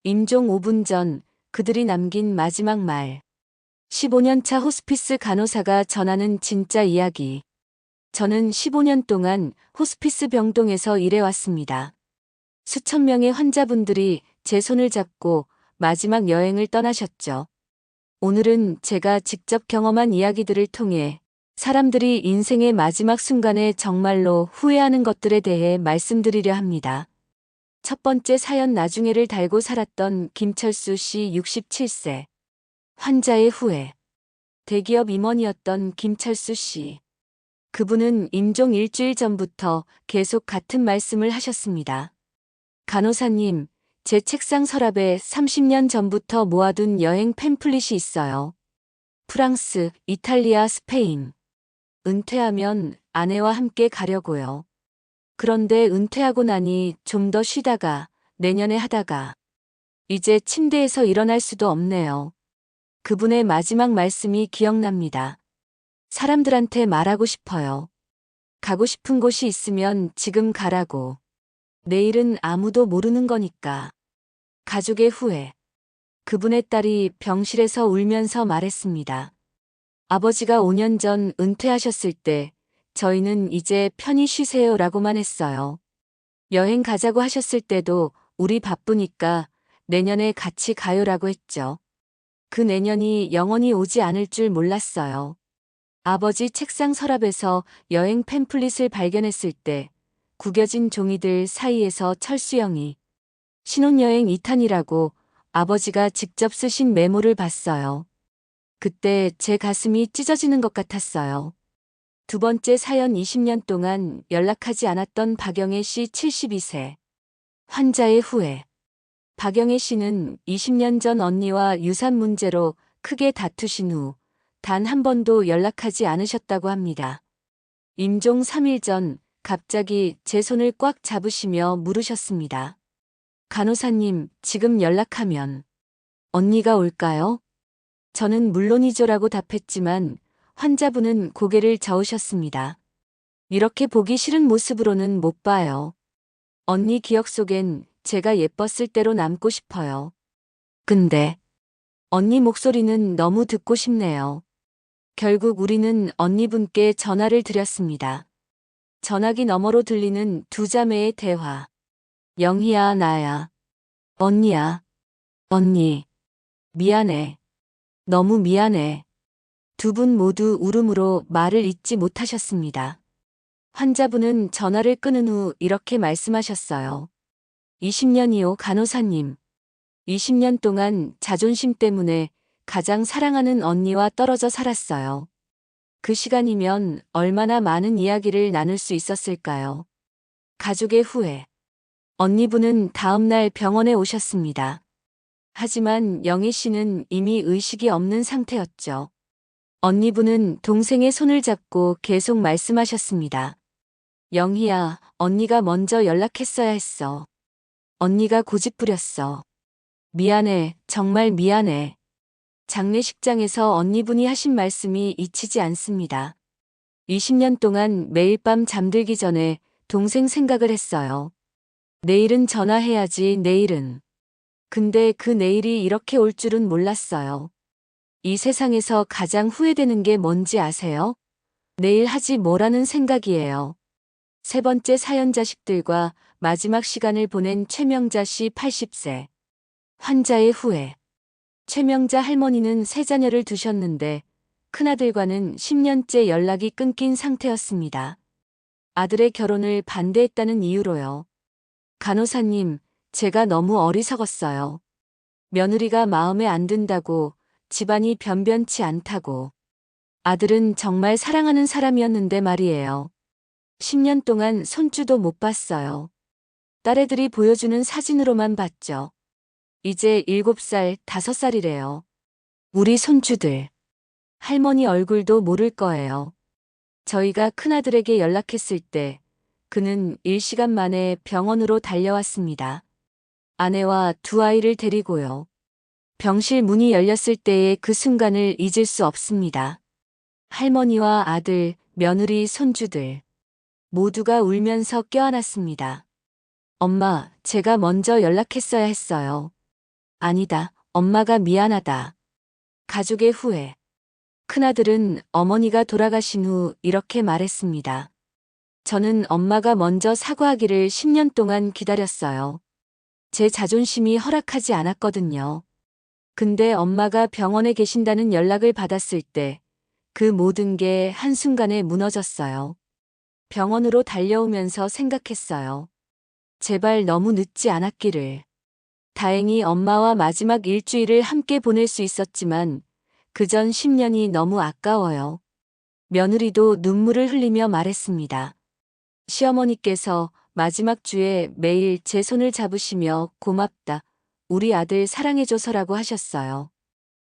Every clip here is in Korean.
임종 5분 전 그들이 남긴 마지막 말. 15년 차 호스피스 간호사가 전하는 진짜 이야기. 저는 15년 동안 호스피스 병동에서 일해왔습니다. 수천 명의 환자분들이 제 손을 잡고 마지막 여행을 떠나셨죠. 오늘은 제가 직접 경험한 이야기들을 통해 사람들이 인생의 마지막 순간에 정말로 후회하는 것들에 대해 말씀드리려 합니다. 첫 번째 사연, 나중에를 달고 살았던 김철수 씨 67세. 환자의 후회. 대기업 임원이었던 김철수 씨. 그분은 임종 일주일 전부터 계속 같은 말씀을 하셨습니다. 간호사님, 제 책상 서랍에 30년 전부터 모아둔 여행 팸플릿이 있어요. 프랑스, 이탈리아, 스페인. 은퇴하면 아내와 함께 가려고요. 그런데 은퇴하고 나니 좀 더 쉬다가 내년에 하다가 이제 침대에서 일어날 수도 없네요. 그분의 마지막 말씀이 기억납니다. 사람들한테 말하고 싶어요. 가고 싶은 곳이 있으면 지금 가라고. 내일은 아무도 모르는 거니까. 가족의 후회. 그분의 딸이 병실에서 울면서 말했습니다. 아버지가 5년 전 은퇴하셨을 때 저희는 이제 편히 쉬세요라고만 했어요. 여행 가자고 하셨을 때도 우리 바쁘니까 내년에 같이 가요라고 했죠. 그 내년이 영원히 오지 않을 줄 몰랐어요. 아버지 책상 서랍에서 여행 팸플릿을 발견했을 때 구겨진 종이들 사이에서 철수영이 신혼여행 2탄이라고 아버지가 직접 쓰신 메모를 봤어요. 그때 제 가슴이 찢어지는 것 같았어요. 두 번째 사연, 20년 동안 연락하지 않았던 박영애 씨 72세. 환자의 후회. 박영애 씨는 20년 전 언니와 유산 문제로 크게 다투신 후 단 한 번도 연락하지 않으셨다고 합니다. 임종 3일 전 갑자기 제 손을 꽉 잡으시며 물으셨습니다. 간호사님, 지금 연락하면 언니가 올까요? 저는 물론이죠라고 답했지만 환자분은 고개를 저으셨습니다. 이렇게 보기 싫은 모습으로는 못 봐요. 언니 기억 속엔 제가 예뻤을 대로 남고 싶어요. 근데 언니 목소리는 너무 듣고 싶네요. 결국 우리는 언니분께 전화를 드렸습니다. 전화기 너머로 들리는 두 자매의 대화. 영희야, 나야. 언니야. 언니. 미안해. 너무 미안해. 두 분 모두 울음으로 말을 잇지 못하셨습니다. 환자분은 전화를 끊은 후 이렇게 말씀하셨어요. 20년이요, 간호사님. 20년 동안 자존심 때문에 가장 사랑하는 언니와 떨어져 살았어요. 그 시간이면 얼마나 많은 이야기를 나눌 수 있었을까요? 가족의 후회. 언니분은 다음날 병원에 오셨습니다. 하지만 영희 씨는 이미 의식이 없는 상태였죠. 언니분은 동생의 손을 잡고 계속 말씀하셨습니다. 영희야, 언니가 먼저 연락했어야 했어. 언니가 고집부렸어. 미안해, 정말 미안해. 장례식장에서 언니분이 하신 말씀이 잊히지 않습니다. 20년 동안 매일 밤 잠들기 전에 동생 생각을 했어요. 내일은 전화해야지, 내일은. 근데 그 내일이 이렇게 올 줄은 몰랐어요. 이 세상에서 가장 후회되는 게 뭔지 아세요? 내일 하지 뭐라는 생각이에요. 세 번째 사연, 자식들과 마지막 시간을 보낸 최명자 씨 80세. 환자의 후회. 최명자 할머니는 세 자녀를 두셨는데 큰아들과는 10년째 연락이 끊긴 상태였습니다. 아들의 결혼을 반대했다는 이유로요. 간호사님, 제가 너무 어리석었어요. 며느리가 마음에 안 든다고, 집안이 변변치 않다고. 아들은 정말 사랑하는 사람이었는데 말이에요. 10년 동안 손주도 못 봤어요. 딸애들이 보여주는 사진으로만 봤죠. 이제 7살, 5살이래요. 우리 손주들. 할머니 얼굴도 모를 거예요. 저희가 큰아들에게 연락했을 때 그는 1시간 만에 병원으로 달려왔습니다. 아내와 두 아이를 데리고요. 병실 문이 열렸을 때의 그 순간을 잊을 수 없습니다. 할머니와 아들, 며느리, 손주들 모두가 울면서 껴안았습니다. 엄마, 제가 먼저 연락했어야 했어요. 아니다. 엄마가 미안하다. 가족의 후회. 큰아들은 어머니가 돌아가신 후 이렇게 말했습니다. 저는 엄마가 먼저 사과하기를 10년 동안 기다렸어요. 제 자존심이 허락하지 않았거든요. 근데 엄마가 병원에 계신다는 연락을 받았을 때 그 모든 게 한순간에 무너졌어요. 병원으로 달려오면서 생각했어요. 제발 너무 늦지 않았기를. 다행히 엄마와 마지막 일주일을 함께 보낼 수 있었지만 그전 10년이 너무 아까워요. 며느리도 눈물을 흘리며 말했습니다. 시어머니께서 마지막 주에 매일 제 손을 잡으시며 고맙다. 우리 아들 사랑해줘서라고 하셨어요.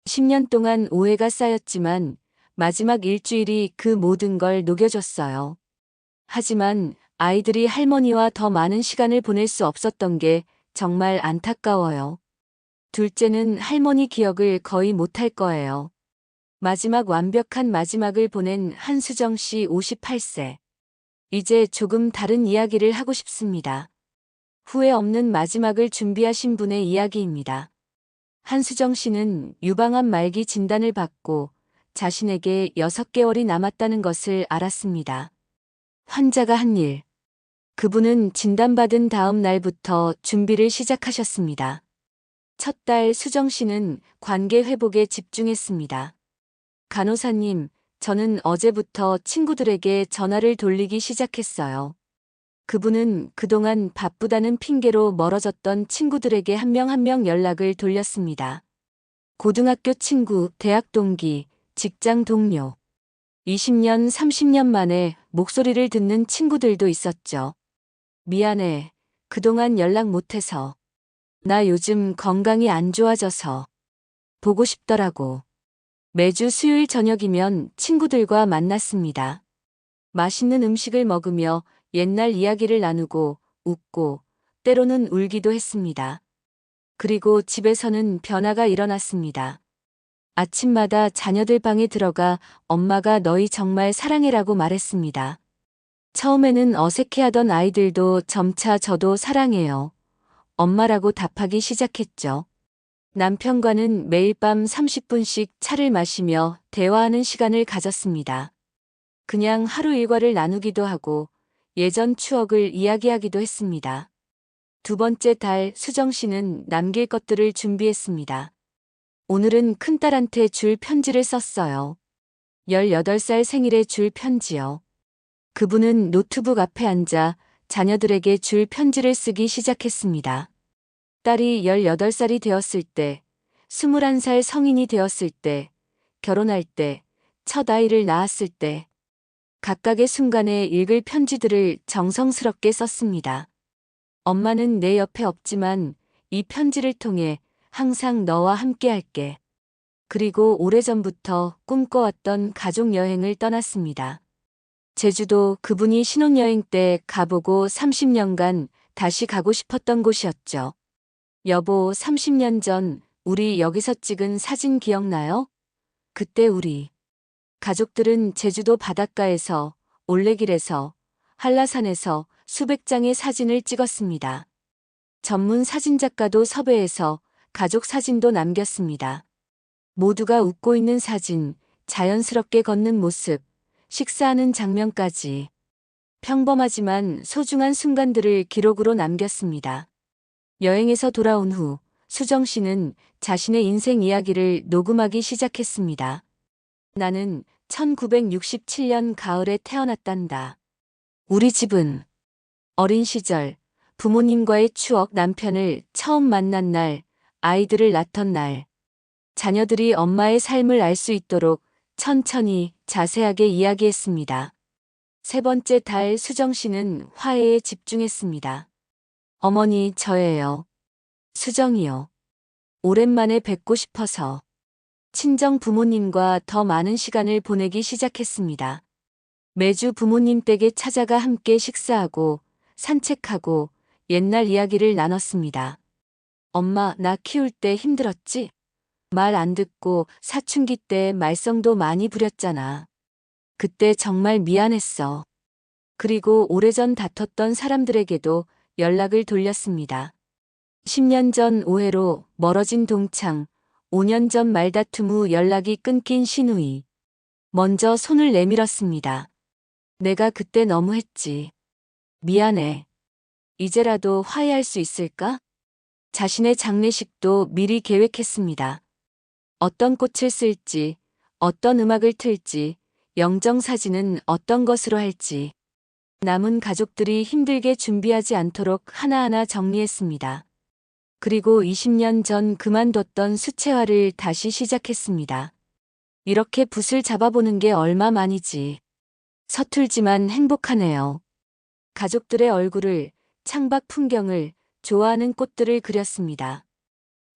10년 동안 오해가 쌓였지만 마지막 일주일이 그 모든 걸 녹여줬어요. 하지만 아이들이 할머니와 더 많은 시간을 보낼 수 없었던 게 정말 안타까워요. 둘째는 할머니 기억을 거의 못할 거예요. 마지막 완벽한 마지막을 보낸 한수정 씨 58세. 이제 조금 다른 이야기를 하고 싶습니다. 후회 없는 마지막을 준비하신 분의 이야기입니다. 한수정 씨는 유방암 말기 진단을 받고 자신에게 6개월이 남았다는 것을 알았습니다. 환자가 한 일. 그분은 진단받은 다음 날부터 준비를 시작하셨습니다. 첫 달 수정 씨는 관계 회복에 집중했습니다. 간호사님, 저는 어제부터 친구들에게 전화를 돌리기 시작했어요. 그분은 그동안 바쁘다는 핑계로 멀어졌던 친구들에게 한 명 한 명 연락을 돌렸습니다. 고등학교 친구, 대학 동기, 직장 동료. 20년, 30년 만에 목소리를 듣는 친구들도 있었죠. 미안해. 그동안 연락 못해서. 나 요즘 건강이 안 좋아져서. 보고 싶더라고. 매주 수요일 저녁이면 친구들과 만났습니다. 맛있는 음식을 먹으며 옛날 이야기를 나누고 웃고 때로는 울기도 했습니다. 그리고 집에서는 변화가 일어났습니다. 아침마다 자녀들 방에 들어가 엄마가 너희 정말 사랑해라고 말했습니다. 처음에는 어색해하던 아이들도 점차 저도 사랑해요. 엄마라고 답하기 시작했죠. 남편과는 매일 밤 30분씩 차를 마시며 대화하는 시간을 가졌습니다. 그냥 하루 일과를 나누기도 하고 예전 추억을 이야기하기도 했습니다. 두 번째 달 수정 씨는 남길 것들을 준비했습니다. 오늘은 큰딸한테 줄 편지를 썼어요. 18살 생일에 줄 편지요. 그분은 노트북 앞에 앉아 자녀들에게 줄 편지를 쓰기 시작했습니다. 딸이 18살이 되었을 때, 21살 성인이 되었을 때, 결혼할 때, 첫 아이를 낳았을 때, 각각의 순간에 읽을 편지들을 정성스럽게 썼습니다. 엄마는 내 옆에 없지만 이 편지를 통해 항상 너와 함께 할게. 그리고 오래전부터 꿈꿔왔던 가족 여행을 떠났습니다. 제주도 그분이 신혼여행 때 가보고 30년간 다시 가고 싶었던 곳이었죠. 여보, 30년 전 우리 여기서 찍은 사진 기억나요? 그때 우리 가족들은 제주도 바닷가에서, 올레길에서, 한라산에서 수백 장의 사진을 찍었습니다. 전문 사진작가도 섭외해서 가족 사진도 남겼습니다. 모두가 웃고 있는 사진, 자연스럽게 걷는 모습, 식사하는 장면까지. 평범하지만 소중한 순간들을 기록으로 남겼습니다. 여행에서 돌아온 후 수정 씨는 자신의 인생 이야기를 녹음하기 시작했습니다. 나는 1967년 가을에 태어났단다. 우리 집은 어린 시절 부모님과의 추억, 남편을 처음 만난 날, 아이들을 낳던 날, 자녀들이 엄마의 삶을 알 수 있도록 천천히 자세하게 이야기했습니다. 세 번째 달 수정 씨는 화해에 집중했습니다. 어머니, 저예요. 수정이요. 오랜만에 뵙고 싶어서. 친정 부모님과 더 많은 시간을 보내기 시작했습니다. 매주 부모님 댁에 찾아가 함께 식사하고 산책하고 옛날 이야기를 나눴습니다. 엄마, 나 키울 때 힘들었지? 말 안 듣고 사춘기 때 말썽도 많이 부렸잖아. 그때 정말 미안했어. 그리고 오래전 다퉜던 사람들에게도 연락을 돌렸습니다. 10년 전 오해로 멀어진 동창, 5년 전 말다툼 후 연락이 끊긴 시누이. 먼저 손을 내밀었습니다. 내가 그때 너무했지. 미안해. 이제라도 화해할 수 있을까? 자신의 장례식도 미리 계획했습니다. 어떤 꽃을 쓸지, 어떤 음악을 틀지, 영정사진은 어떤 것으로 할지. 남은 가족들이 힘들게 준비하지 않도록 하나하나 정리했습니다. 그리고 20년 전 그만뒀던 수채화를 다시 시작했습니다. 이렇게 붓을 잡아보는 게 얼마만이지. 서툴지만 행복하네요. 가족들의 얼굴을, 창밖 풍경을, 좋아하는 꽃들을 그렸습니다.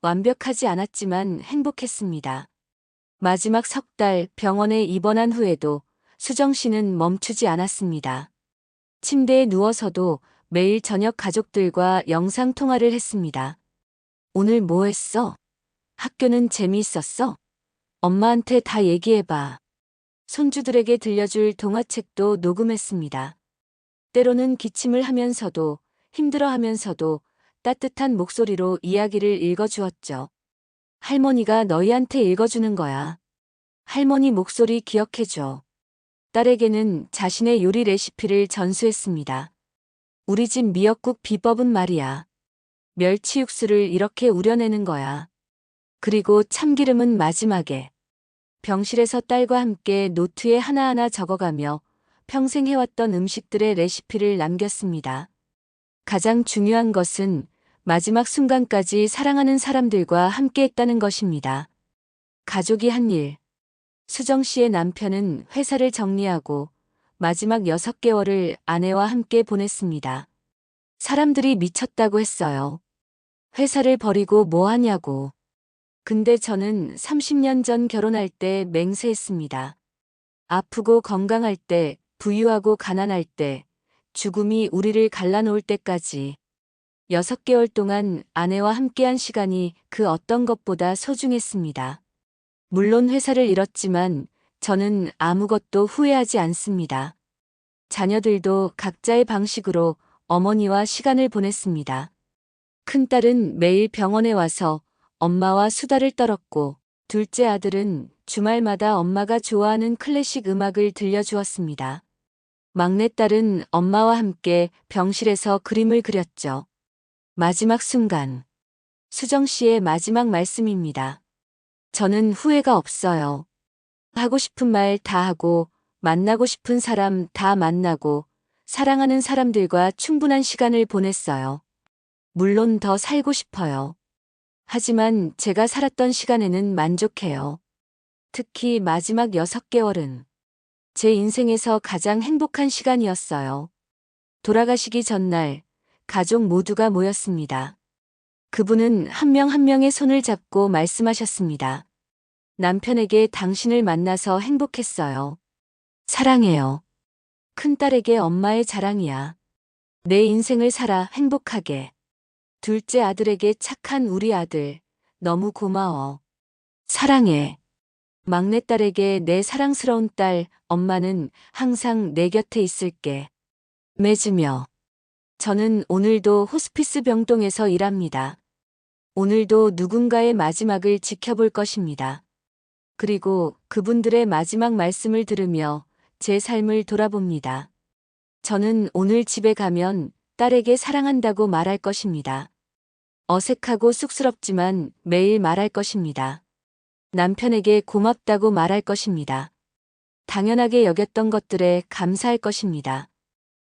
완벽하지 않았지만 행복했습니다. 마지막 석 달 병원에 입원한 후에도 수정 씨는 멈추지 않았습니다. 침대에 누워서도 매일 저녁 가족들과 영상 통화를 했습니다. 오늘 뭐 했어? 학교는 재미있었어? 엄마한테 다 얘기해봐. 손주들에게 들려줄 동화책도 녹음했습니다. 때로는 기침을 하면서도 힘들어하면서도 따뜻한 목소리로 이야기를 읽어주었죠. 할머니가 너희한테 읽어주는 거야. 할머니 목소리 기억해줘. 딸에게는 자신의 요리 레시피를 전수했습니다. 우리 집 미역국 비법은 말이야. 멸치 육수를 이렇게 우려내는 거야. 그리고 참기름은 마지막에. 병실에서 딸과 함께 노트에 하나하나 적어가며 평생 해왔던 음식들의 레시피를 남겼습니다. 가장 중요한 것은 마지막 순간까지 사랑하는 사람들과 함께 했다는 것입니다. 가족이 한 일. 수정 씨의 남편은 회사를 정리하고 마지막 6개월을 아내와 함께 보냈습니다. 사람들이 미쳤다고 했어요. 회사를 버리고 뭐 하냐고. 근데 저는 30년 전 결혼할 때 맹세했습니다. 아프고 건강할 때, 부유하고 가난할 때, 죽음이 우리를 갈라놓을 때까지. 6개월 동안 아내와 함께한 시간이 그 어떤 것보다 소중했습니다. 물론 회사를 잃었지만 저는 아무것도 후회하지 않습니다. 자녀들도 각자의 방식으로 어머니와 시간을 보냈습니다. 큰딸은 매일 병원에 와서 엄마와 수다를 떨었고, 둘째 아들은 주말마다 엄마가 좋아하는 클래식 음악을 들려주었습니다. 막내딸은 엄마와 함께 병실에서 그림을 그렸죠. 마지막 순간. 수정 씨의 마지막 말씀입니다. 저는 후회가 없어요. 하고 싶은 말 다 하고, 만나고 싶은 사람 다 만나고, 사랑하는 사람들과 충분한 시간을 보냈어요. 물론 더 살고 싶어요. 하지만 제가 살았던 시간에는 만족해요. 특히 마지막 6개월은 제 인생에서 가장 행복한 시간이었어요. 돌아가시기 전날 가족 모두가 모였습니다. 그분은 한 명 한 명의 손을 잡고 말씀하셨습니다. 남편에게 당신을 만나서 행복했어요. 사랑해요. 큰딸에게 엄마의 자랑이야. 내 인생을 살아 행복하게. 둘째 아들에게 착한 우리 아들, 너무 고마워. 사랑해. 막내딸에게 내 사랑스러운 딸, 엄마는 항상 내 곁에 있을게. 맺으며. 저는 오늘도 호스피스 병동에서 일합니다. 오늘도 누군가의 마지막을 지켜볼 것입니다. 그리고 그분들의 마지막 말씀을 들으며 제 삶을 돌아봅니다. 저는 오늘 집에 가면 딸에게 사랑한다고 말할 것입니다. 어색하고 쑥스럽지만 매일 말할 것입니다. 남편에게 고맙다고 말할 것입니다. 당연하게 여겼던 것들에 감사할 것입니다.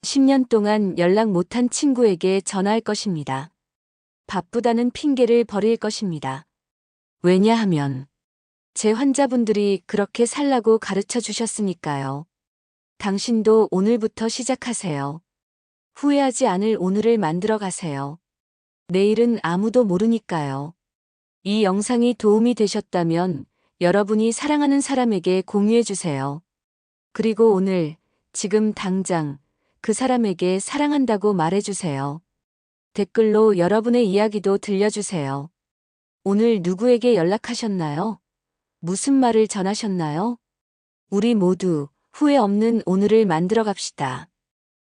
10년 동안 연락 못한 친구에게 전화할 것입니다. 바쁘다는 핑계를 버릴 것입니다. 왜냐하면 제 환자분들이 그렇게 살라고 가르쳐 주셨으니까요. 당신도 오늘부터 시작하세요. 후회하지 않을 오늘을 만들어 가세요. 내일은 아무도 모르니까요. 이 영상이 도움이 되셨다면 여러분이 사랑하는 사람에게 공유해 주세요. 그리고 오늘, 지금 당장 그 사람에게 사랑한다고 말해 주세요. 댓글로 여러분의 이야기도 들려주세요. 오늘 누구에게 연락하셨나요? 무슨 말을 전하셨나요? 우리 모두 후회 없는 오늘을 만들어 갑시다.